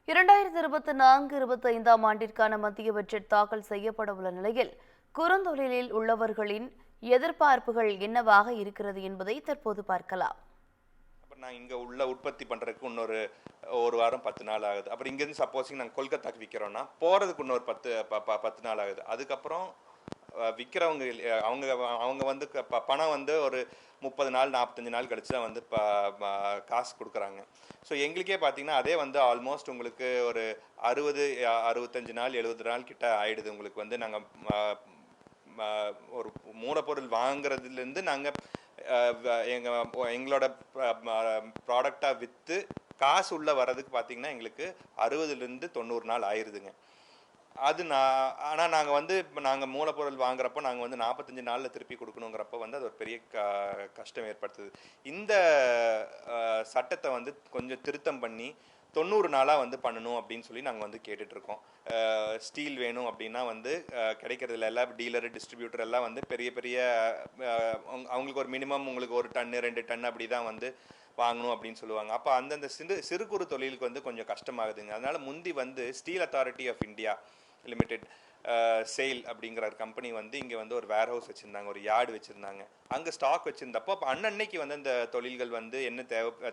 2024-25 ஆண்டிற்கான மத்திய பட்ஜெட் தாக்கல் செய்யப்பட உள்ள நிலையில் குறுந்தொழிலில் உள்ளவர்களின் எதிர்பார்ப்புகள் என்னவாக இருக்கிறது என்பதை தற்போது பார்க்கலாம். நான் இங்கே உள்ள உற்பத்தி பண்ணுறதுக்கு இன்னொரு ஒரு வாரம் 10 நாள் ஆகுது. அப்புறம் இங்கேருந்து சப்போஸிங் நாங்கள் கொல்கத்தாக்கு விற்கிறோன்னா போகிறதுக்கு இன்னொரு 10 நாள் ஆகுது. அதுக்கப்புறம் விற்கிறவங்க அவங்க அவங்க வந்து பணம் வந்து ஒரு 30 நாள் 45 நாள் கழிச்சு தான் வந்து காசு கொடுக்குறாங்க. ஸோ எங்களுக்கே பார்த்தீங்கன்னா அதே வந்து ஆல்மோஸ்ட் உங்களுக்கு ஒரு 65 நாள் 70 நாள் கிட்ட ஆயிடுது. உங்களுக்கு வந்து நாங்கள் ஒரு மூலப்பொருள் வாங்குறதுலேருந்து நாங்கள் எங்களோட ப்ராடக்டாக விற்று காசு உள்ளே வர்றதுக்கு பார்த்தீங்கன்னா எங்களுக்கு 60லேருந்து 90 நாள் ஆயிடுதுங்க. அது ஆனால் நாங்கள் வந்து இப்போ நாங்கள் மூலப்பொருள் வாங்குறப்போ நாங்கள் வந்து 45 நாளில் திருப்பி கொடுக்கணுங்கிறப்போ வந்து அது ஒரு பெரிய கஷ்டம் ஏற்படுத்துது. இந்த சட்டத்தை வந்து கொஞ்சம் திருத்தம் பண்ணி 90 நாளாக வந்து பண்ணணும் அப்படின்னு சொல்லி நாங்கள் வந்து கேட்டுட்ருக்கோம். ஸ்டீல் வேணும் அப்படின்னா வந்து கிடைக்கிறதுல எல்லாம் டீலரு டிஸ்ட்ரிபியூட்டர் எல்லாம் வந்து பெரிய பெரிய அவங்களுக்கு ஒரு மினிமம் உங்களுக்கு 1 டன் 2 டன் அப்படி தான் வந்து வாங்கணும் அப்படின்னு சொல்லுவாங்க. அப்போ அந்தந்த சிறு குறு தொழிலுக்கு வந்து கொஞ்சம் கஷ்டமாகுதுங்க. அதனால் முந்தி வந்து steel authority of India limited SAIL அப்படிங்கிற ஒரு கம்பெனி வந்து இங்கே வந்து ஒரு வேர் ஹவுஸ் வச்சுருந்தாங்க, ஒரு யார்டு வச்சுருந்தாங்க. அங்கே ஸ்டாக் வச்சுருந்தப்போ அப்போ அன்னன்னைக்கு வந்து இந்த தொழில்கள் வந்து என்ன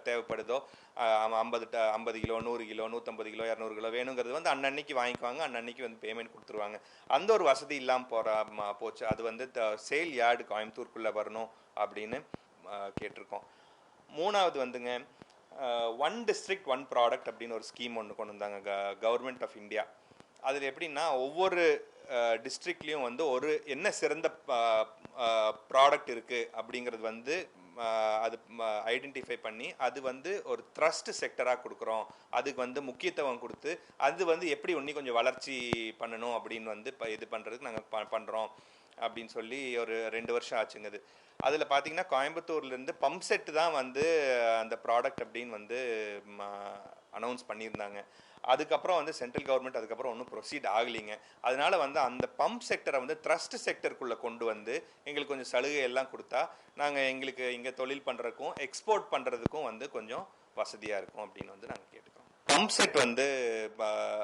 தேவைப்படுதோ 50 கிலோ 100 கிலோ 150 கிலோ 200 கிலோ வேணுங்கிறது வந்து அன்னன்னைக்கு வாங்கிக்குவாங்க, அன்னன்னைக்கு வந்து பேமெண்ட் கொடுத்துருவாங்க. அந்த ஒரு வசதி இல்லாமல் போச்சு. அது வந்து சேல் யார்டு கோயம்புத்தூருக்குள்ளே வரணும் அப்படின்னு கேட்டிருக்கோம். மூணாவது வந்துங்க ஒன் டிஸ்ட்ரிக்ட் ஒன் ப்ராடக்ட் அப்படின்னு ஒரு ஸ்கீம் ஒன்று கொண்டு வந்தாங்க கவர்மெண்ட் ஆஃப் இந்தியா. அதில் எப்படின்னா ஒவ்வொரு டிஸ்ட்ரிக்ட்லேயும் வந்து ஒரு என்ன சிறந்த ப்ராடக்ட் இருக்குது அப்படிங்கிறது வந்து அது ஐடென்டிஃபை பண்ணி அது வந்து ஒரு த்ரஸ்ட் செக்டராக கொடுக்குறோம், அதுக்கு வந்து முக்கியத்துவம் கொடுத்து அது வந்து எப்படி இன்னும் கொஞ்சம் வளர்ச்சி பண்ணணும் அப்படின்னு வந்து இது பண்ணுறதுக்கு நாங்கள் பண்ணுறோம் அப்படின்னு சொல்லி ஒரு 2 வருஷம் ஆச்சுங்க. அது அதில் பார்த்தீங்கன்னா கோயம்புத்தூர்லேருந்து பம்ப் செட்டு தான் வந்து அந்த ப்ராடக்ட் அப்படின்னு வந்து அனௌன்ஸ் பண்ணியிருந்தாங்க. அதுக்கப்புறம் வந்து சென்ட்ரல் கவர்மெண்ட் அதுக்கப்புறம் ஒன்றும் ப்ரொசீட் ஆகலைங்க. அதனால வந்து அந்த பம்ப் செக்டரை வந்து த்ரஸ்ட் செக்டருக்குள்ளே கொண்டு வந்து எங்களுக்கு கொஞ்சம் சலுகை எல்லாம் கொடுத்தா நாங்கள் எங்களுக்கு இங்கே தொழில் பண்ணுறதுக்கும் எக்ஸ்போர்ட் பண்ணுறதுக்கும் வந்து கொஞ்சம் வசதியாக இருக்கும் அப்படின்னு வந்து நாங்கள் கேட்டுக்கிறோம். பம்ப் செட் வந்து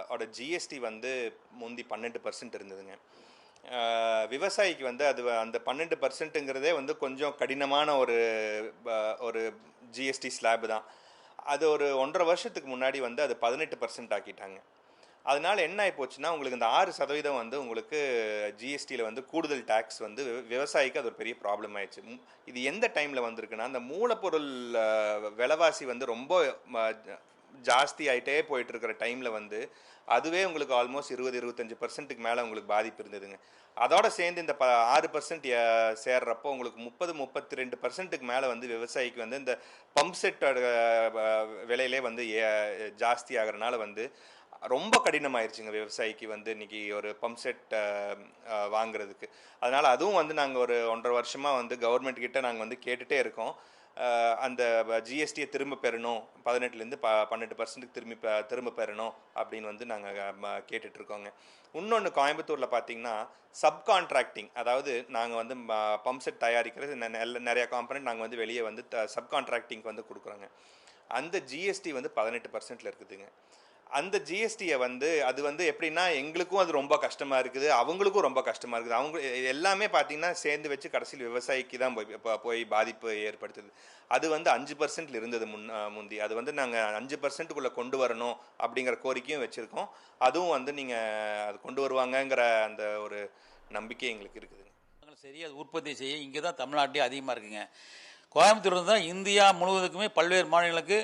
அதோட ஜிஎஸ்டி வந்து முந்தி 12% இருந்ததுங்க. விவசாயிக்கு வந்து அது அந்த 12%ங்கிறதே வந்து கொஞ்சம் கடினமான ஒரு ஜிஎஸ்டி ஸ்லாப் தான். அது ஒரு 1.5 வருஷத்துக்கு முன்னாடி வந்து அது 18% ஆக்கிட்டாங்க. அதனால என்ன ஆகி போச்சுன்னா உங்களுக்கு இந்த 6% வந்து உங்களுக்கு ஜிஎஸ்டியில் வந்து கூடுதல் டேக்ஸ் வந்து விவசாயிக்கு அது ஒரு பெரிய ப்ராப்ளம் ஆயிடுச்சு. இது எந்த டைமில் வந்திருக்குன்னா அந்த மூலப்பொருள் விலைவாசி வந்து ரொம்ப ஜாஸ்தி ஆகிட்டே போயிட்டு இருக்கிற டைமில் வந்து அதுவே உங்களுக்கு ஆல்மோஸ்ட் 20-25% மேலே உங்களுக்கு பாதிப்பு இருந்ததுங்க. அதோட சேர்ந்து இந்த 6% சேர்றப்போ உங்களுக்கு 30-32% மேலே வந்து விவசாயிக்கு வந்து இந்த பம்ப் செட்டோட விலையிலே வந்து ஜாஸ்தி ஆகிறனால வந்து ரொம்ப கடினமாயிருச்சுங்க விவசாயிக்கு வந்து இன்னைக்கு ஒரு பம்ப் செட் வாங்குறதுக்கு. அதனால் அதுவும் வந்து நாங்கள் ஒரு 1.5 வருஷமாக வந்து கவர்மெண்ட் கிட்ட நாங்கள் வந்து கேட்டுகிட்டே இருக்கோம். அந்த ஜிஎஸ்டியை திரும்ப பெறணும், 18லேருந்து 12% திரும்ப பெறணும் அப்படின்னு வந்து நாங்கள் கேட்டுட்ருக்கோங்க. இன்னொன்று கோயம்புத்தூரில் பார்த்தீங்கன்னா சப்கான்ட்ராக்டிங், அதாவது நாங்கள் வந்து பம்ப் செட் தயாரிக்கிறது நிறையா காம்பனண்ட் நாங்கள் வந்து வெளியே வந்து சப்கான்ட்ராக்டிங் வந்து கொடுக்குறோங்க. அந்த ஜிஎஸ்டி வந்து 18%ல் இருக்குதுங்க. அந்த ஜிஎஸ்டியை வந்து அது வந்து எப்படின்னா எங்களுக்கும் அது ரொம்ப கஷ்டமாக இருக்குது, அவங்களுக்கும் ரொம்ப கஷ்டமாக இருக்குது. அவங்க எல்லாமே பார்த்தீங்கன்னா சேர்ந்து வச்சு கடைசியில் விவசாயிக்கு தான் போய் பாதிப்பு ஏற்படுத்துது. அது வந்து 5%ல் இருந்தது முந்தி. அது வந்து நாங்கள் 5%க்குள்ளே கொண்டு வரணும் அப்படிங்கிற கோரிக்கையும் வச்சுருக்கோம். அதுவும் வந்து நீங்கள் அது கொண்டு வருவாங்கங்கிற அந்த ஒரு நம்பிக்கை எங்களுக்கு இருக்குதுங்க. சரி, அது உற்பத்தி செய்ய இங்கே தான் தமிழ்நாட்டிலே அதிகமாக இருக்குங்க. கோயம்புத்தூர் தான் இந்தியா முழுவதுக்குமே பல்வேறு மாநிலங்களுக்கு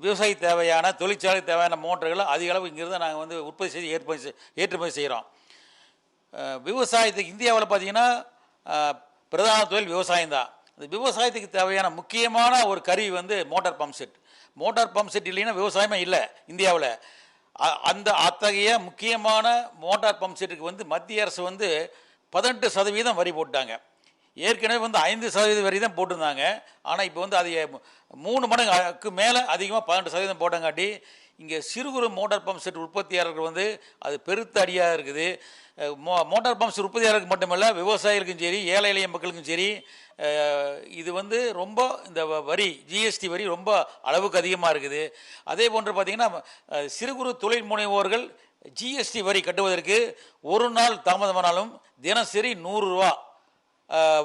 விவசாய தேவையான தொழிற்சாலை தேவையான மோட்டர்களை அதிக அளவு இங்கிருந்து நாங்கள் வந்து உற்பத்தி செய்து ஏற்றுமதி செய்கிறோம். விவசாயத்துக்கு இந்தியாவில் பார்த்தீங்கன்னா பிரதான தொழில் விவசாயம்தான். அந்த விவசாயத்துக்கு தேவையான முக்கியமான ஒரு கருவி வந்து motor pump set. Motor pump set இல்லைன்னா விவசாயமே இல்லை இந்தியாவில். அத்தகைய முக்கியமான மோட்டார் பம்ப் செட்டுக்கு வந்து மத்திய அரசு வந்து 18% வரி போட்டாங்க. ஏற்கனவே வந்து 5% வரை தான் போட்டிருந்தாங்க. ஆனால் இப்போ வந்து அது 3 மடங்குக்கு மேலே அதிகமாக 18% போட்டங்காட்டி இங்கே சிறு குறு மோட்டார் பம்ப் செட் உற்பத்தியாளர்கள் வந்து அது பெருத்த அடியாக இருக்குது. மோட்டார் பம்ப் செட் உற்பத்தியாளருக்கு மட்டுமல்ல, விவசாயிகளுக்கும் சரி, ஏழை எளிய மக்களுக்கும் சரி, இது வந்து ரொம்ப இந்த வரி ஜிஎஸ்டி வரி ரொம்ப அளவுக்கு அதிகமாக இருக்குது. அதே போன்று பார்த்திங்கன்னா சிறு குறு தொழில் முனைவோர்கள் ஜிஎஸ்டி வரி கட்டுவதற்கு ஒரு நாள் தாமதமானாலும் தினசரி 100 ரூபா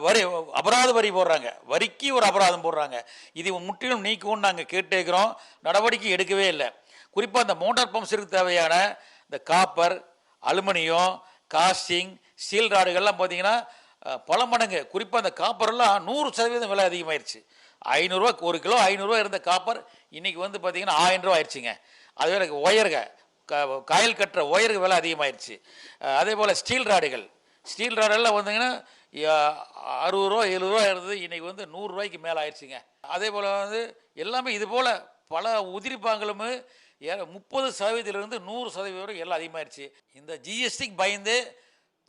வரி அபராத வரி போடுறாங்க. வரிக்கு ஒரு அபராதம் போடுறாங்க. இது முற்றிலும் நீக்கும்னு நாங்கள் கேட்டுக்கிறோம். நடவடிக்கை எடுக்கவே இல்லை. குறிப்பாக இந்த மோட்டார் பம்ப் செட்டுக்கு தேவையான இந்த காப்பர், அலுமினியம், காஸ்டிங், ஸ்டீல் ராடுகள்லாம் பார்த்தீங்கன்னா பல மடங்கு. குறிப்பாக அந்த காப்பரெல்லாம் 100% விலை அதிகமாயிருச்சு. 500 ரூபா ஒரு கிலோ 500 ரூபா இருந்த காப்பர் இன்னைக்கு வந்து பார்த்தீங்கன்னா 1000 ரூபா ஆயிடுச்சுங்க. அதுவே ஒயருங்க காயல் கட்டுற ஒயருக்கு விலை அதிகமாயிருச்சு. அதே போல் ஸ்டீல் ராடுகள்லாம் வந்தீங்கன்னா 60 ரூபா 70 ரூபா இருந்தது, இன்னைக்கு வந்து 100 ரூபாய்க்கு மேலே ஆயிடுச்சுங்க. அதே போல் வந்து எல்லாமே இது போல் பல உதிரிப்பாங்களும் 30% 100% வரை எல்லாம் அதிகமாகிடுச்சு. இந்த ஜிஎஸ்டிக்கு பயந்து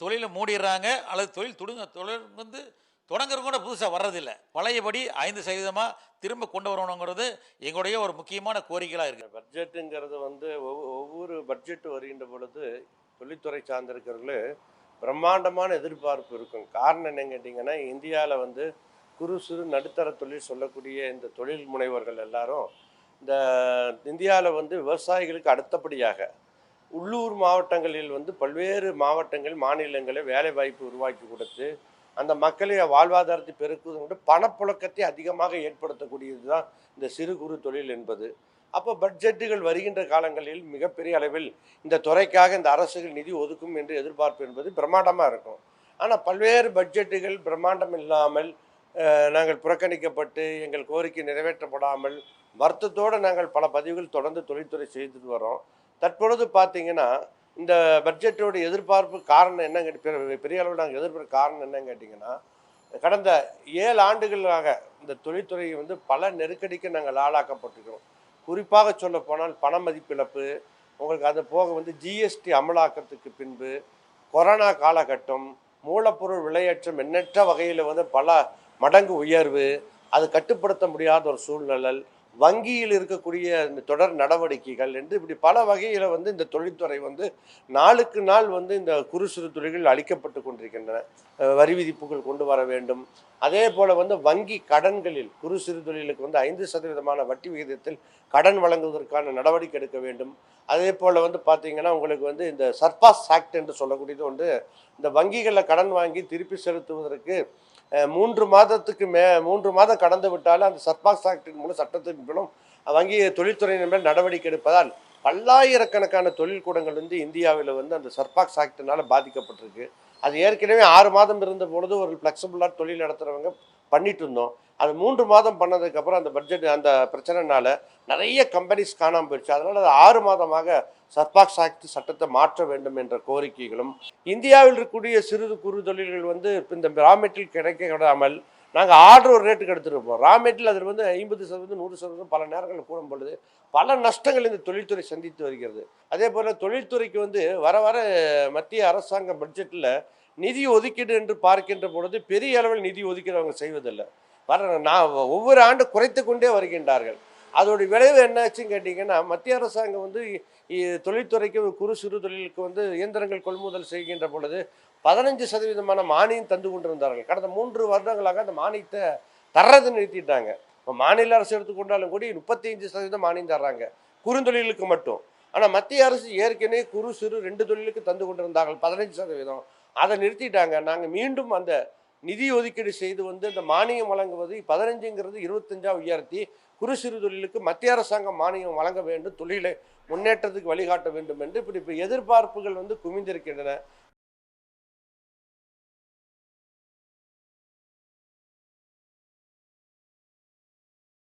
தொழிலை மூடிடுறாங்க, அல்லது தொழில் வந்து தொடங்குறது கூட புதுசாக வர்றதில்லை. பழையபடி 5% திரும்ப கொண்டு வரணுங்கிறது எங்களுடைய ஒரு முக்கியமான கோரிக்கையாக இருக்குது. பட்ஜெட்டுங்கிறது வந்து ஒவ்வொரு பட்ஜெட் வருகின்ற பொழுது தொழில்துறை சார்ந்திருக்கிறவர்களே பிரம்மாண்டமான எதிர்பார்ப்பு இருக்கும். காரணம் என்னன்னு கேட்டிங்கன்னா, இந்தியாவில் வந்து குறு சிறு நடுத்தர தொழில் சொல்லக்கூடிய இந்த தொழில் முனைவர்கள் எல்லாரும் இந்த இந்தியாவில் வந்து விவசாயிகளுக்கு அடுத்தபடியாக உள்ளூர் மாவட்டங்களில் வந்து பல்வேறு மாநிலங்களில் வேலை வாய்ப்பு உருவாக்கி கொடுத்து அந்த மக்களை வாழ்வாதாரத்தை பெருக்குவதோடு பணப்புழக்கத்தை அதிகமாக ஏற்படுத்தக்கூடியது தான் இந்த சிறு குறு தொழில் என்பது. அப்போ பட்ஜெட்டுகள் வருகின்ற காலங்களில் மிகப்பெரிய அளவில் இந்த துறைக்காக இந்த அரசுகள் நிதி ஒதுக்கும் என்று எதிர்பார்ப்பு என்பது பிரம்மாண்டமாக இருக்கும். ஆனால் பல்வேறு பட்ஜெட்டுகள் பிரம்மாண்டம் இல்லாமல் நாங்கள் புறக்கணிக்கப்பட்டு எங்கள் கோரிக்கை நிறைவேற்றப்படாமல் வருத்தத்தோடு நாங்கள் பல பதிவுகள் தொடர்ந்து தொழில்துறை செய்துட்டு வரோம். தற்பொழுது பார்த்தீங்கன்னா இந்த பட்ஜெட்டோட எதிர்பார்ப்பு காரணம் என்னங்க, பெரிய அளவில் நாங்கள் எதிர்பார்ப்பு காரணம் என்னன்னு கேட்டிங்கன்னா, கடந்த 7 ஆண்டுகளாக இந்த தொழில்துறை வந்து பல நெருக்கடிக்கு நாங்கள் ஆளாக்கப்பட்டிருக்கிறோம். குறிப்பாக சொல்ல போனால் பண மதிப்பிழப்பு, உங்களுக்கு அது போக வந்து ஜிஎஸ்டி அமலாக்கத்துக்கு பின்பு கொரோனா காலகட்டம், மூலப்பொருள் விலையேற்றம், எண்ணற்ற வகையில் வந்து பல மடங்கு உயர்வு, அது கட்டுப்படுத்த முடியாத ஒரு சூழ்நிலை, வங்கியில் இருக்கக்கூடிய இந்த தொடர் நடவடிக்கைகள் என்று இப்படி பல வகையில் வந்து இந்த தொழில்துறை வந்து நாளுக்கு நாள் வந்து இந்த குறு சிறு தொழில்கள் அளிக்கப்பட்டு கொண்டிருக்கின்றன. வரி விதிப்புகள் கொண்டு வர வேண்டும். அதே போல் வந்து வங்கி கடன்களில் குறு சிறு தொழிலுக்கு வந்து 5% வட்டி விகிதத்தில் கடன் வழங்குவதற்கான நடவடிக்கை எடுக்க வேண்டும். அதே போல் வந்து பார்த்திங்கன்னா உங்களுக்கு வந்து இந்த சர்பாஸ் ஆக்ட் என்று சொல்லக்கூடியது ஒன்று, இந்த வங்கிகளில் கடன் வாங்கி திருப்பி செலுத்துவதற்கு 3 மாதம் கடந்து விட்டாலும் அந்த சர்பாஸ் ஆக்டின் மூலம் சட்டத்தின் மூலம் வங்கி தொழில்துறையினர் மேல் நடவடிக்கை எடுப்பதால் பல்லாயிரக்கணக்கான தொழில்கூடங்கள் வந்து இந்தியாவில் வந்து அந்த சர்பாஸ் ஆக்டினால் பாதிக்கப்பட்டிருக்கு. அது ஏற்கனவே 6 மாதம் இருந்த பொழுது ஒரு ஃப்ளெக்சிபிளாக தொழில் நடத்துகிறவங்க பண்ணிட்டு இருந்தோம். அது 3 மாதம் பண்ணதுக்கப்புறம் அந்த பிரச்சனைனால நிறைய கம்பெனிஸ் காணாமல் போயிடுச்சு. அதனால் அது 6 மாதமாக சர்பாஸ் ஆக்ட் சட்டத்தை மாற்ற வேண்டும் என்ற கோரிக்கைகளும், இந்தியாவில் இருக்கக்கூடிய சிறு குறு தொழில்கள் வந்து இந்த ரா மெட்டீரியல் கிடைக்க விடாமல் நாங்கள் ஆர்டர் ஒரு ரேட்டுக்கு எடுத்துகிட்டு இருப்போம். ரா மெட்டீரியல் அதில் வந்து 50% 100% பல நேரங்களில் கூடும் பொழுது பல நஷ்டங்கள் இந்த தொழில்துறை சந்தித்து வருகிறது. அதே போல் தொழில்துறைக்கு வந்து வர மத்திய அரசாங்க பட்ஜெட்டில் நிதி ஒதுக்கீடு என்று பார்க்கின்ற பொழுது பெரிய அளவில் நிதி ஒதுக்கீடு அவங்க செய்வதில்லை. ஒவ்வொரு ஆண்டு குறைத்து கொண்டே வருகின்றார்கள். அதோடைய விளைவு என்னாச்சுன்னு கேட்டிங்கன்னா, மத்திய அரசாங்கம் வந்து தொழில்துறைக்கு குறு சிறு தொழிலுக்கு வந்து இயந்திரங்கள் கொள்முதல் செய்கின்ற பொழுது 15% மானியம் தந்து கொண்டிருந்தார்கள். கடந்த 3 வருடங்களாக அந்த மானியத்தை தர்றதை நிறுத்திட்டாங்க. இப்போ மாநில அரசு எடுத்துக்கொண்டாலும் கூட 35% மானியம் தர்றாங்க குறுந்தொழிலுக்கு மட்டும். ஆனால் மத்திய அரசு ஏற்கனவே குறு சிறு 2 தொழிலுக்கு தந்து கொண்டிருந்தார்கள் 15%. அதை நிறுத்திட்டாங்க. நாங்கள் மீண்டும் அந்த நிதி ஒதுக்கீடு செய்து வந்து அந்த மானியம் வழங்குவது 15ங்கிறது 25 உயர்த்தி குறு சிறு தொழிலுக்கு மத்திய அரசாங்கம் மானியம் வழங்க வேண்டும், தொழிலை முன்னேற்றத்துக்கு வழிகாட்ட வேண்டும் என்று இப்படி எதிர்பார்ப்புகள் வந்து குவிந்திருக்கின்றன.